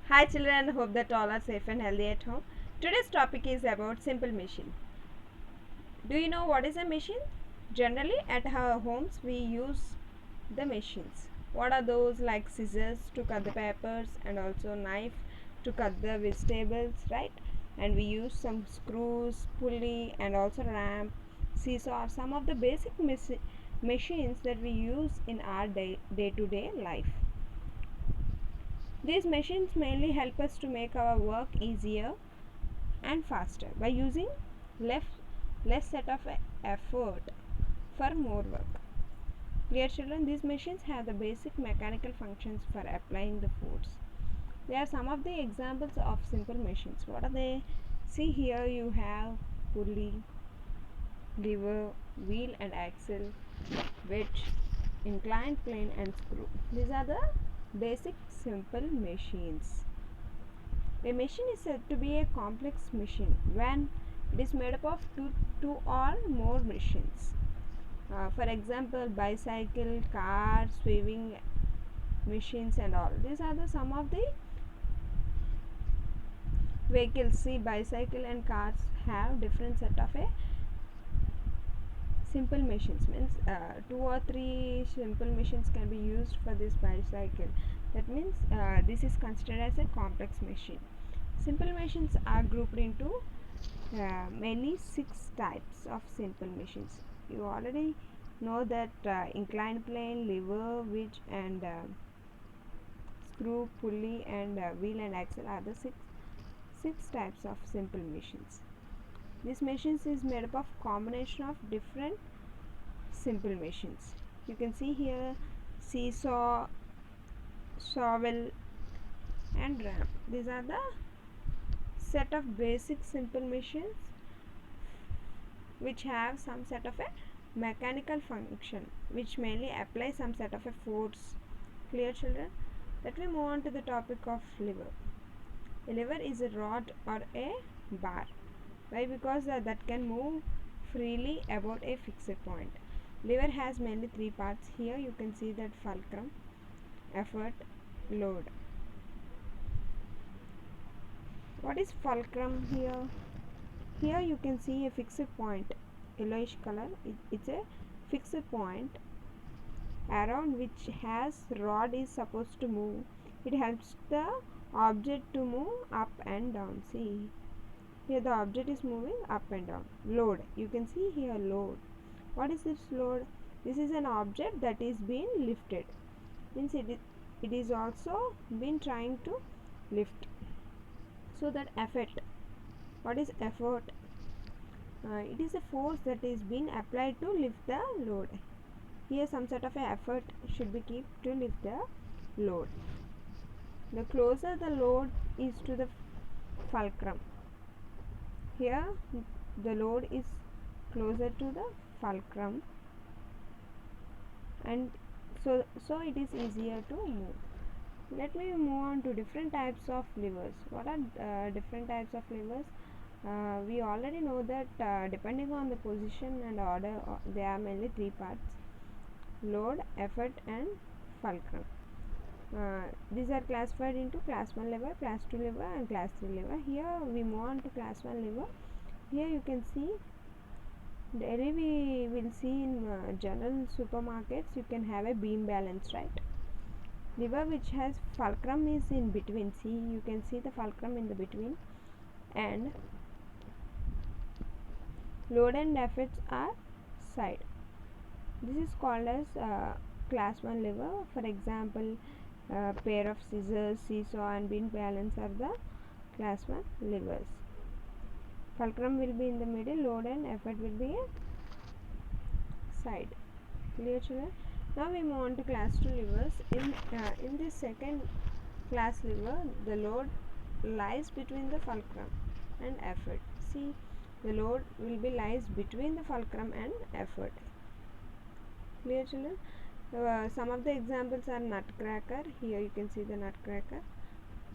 Hi children, hope that all are safe and healthy at home. Today's topic is about simple machine. Do you know what is a machine? Generally at our homes we use the machines. What are those? Like scissors to cut the papers and also knife to cut the vegetables, right? And we use some screws, pulley and also ramp, seesaw are some of the basic machines that we use in our day-to-day life. These machines mainly help us to make our work easier and faster by using less, less set of effort for more work. Dear children, these machines have the basic mechanical functions for applying the force. They are some of the examples of simple machines. What are they? See here you have pulley, lever, wheel and axle, wedge, inclined plane and screw. These are the basic simple machines. A machine is said to be a complex machine when it is made up of two or more machines. For example, bicycle, car, swimming machines and all. These are some of the vehicles. See, bicycle and cars have different set of a simple machines. Means two or three simple machines can be used for this bicycle. That means this is considered as a complex machine. Simple machines are grouped into many 6 types of simple machines. You already know that inclined plane, lever, wedge and screw, pulley and wheel and axle are the six types of simple machines. This machines is made up of combination of different simple machines. You can see here seesaw, shovel and ramp. These are the set of basic simple machines which have some set of a mechanical function which mainly apply some set of a force. Clear children? Let me move on to the topic of lever. A lever is a rod or a bar. Why? Because that can move freely about a fixed point. Lever has mainly 3 parts. Here you can see that fulcrum, effort, load. What is fulcrum here? Here you can see a fixed point, yellowish color. It's a fixed point around which has rod is supposed to move. It helps the object to move up and down. See, here the object is moving up and down. Load. You can see here load. What is this load? This is an object that is being lifted. Means it is also been trying to lift. So that effort. What is effort? It is a force that is being applied to lift the load. Here some sort of a effort should be kept to lift the load. The closer the load is to the fulcrum, here the load is closer to the fulcrum and so it is easier to move. Let me move on to different types of levers. What are different types of levers? We already know that depending on the position and order there are mainly 3 parts: load, effort and fulcrum. These are classified into class 1 lever, class 2 lever and class 3 lever. Here we move on to class 1 lever. Here you can see daily we will see in general supermarkets you can have a beam balance, right? Lever which has fulcrum is in between. See, you can see the fulcrum in the between, and load and efforts are side. This is called as class 1 lever. For example, pair of scissors, seesaw and beam balance are the class 1 levers. Fulcrum will be in the middle, load and effort will be a side. Clear children? Now we move on to class 2 levers. In this second class lever, the load lies between the fulcrum and effort. See, the load will be lies between the fulcrum and effort. Clear children? Some of the examples are nutcracker. Here you can see the nutcracker,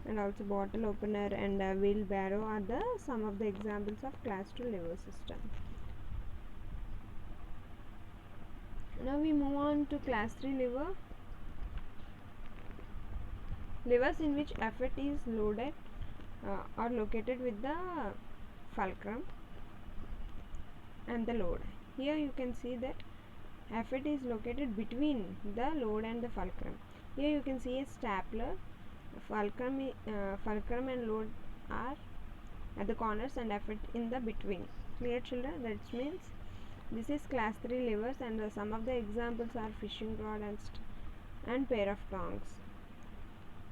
and also bottle opener and wheelbarrow are the some of the examples of class 2 lever system. Now we move on to class 3 lever. Levers in which effort is loaded are located with the fulcrum and the load. Here you can see that effort is located between the load and the fulcrum. Here you can see a stapler. Fulcrum and load are at the corners and effort in the between. Clear, children? That means this is class 3 levers, and some of the examples are fishing rod and pair of tongs.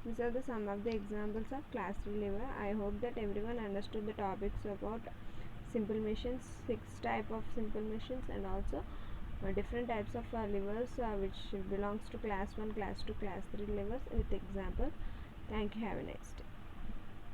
These are the some of the examples of class 3 lever. I hope that everyone understood the topics about simple machines, 6 type of simple machines, and also different types of levers which belongs to class 1, class 2, class 3 levers with example. Thank you. Have a nice day.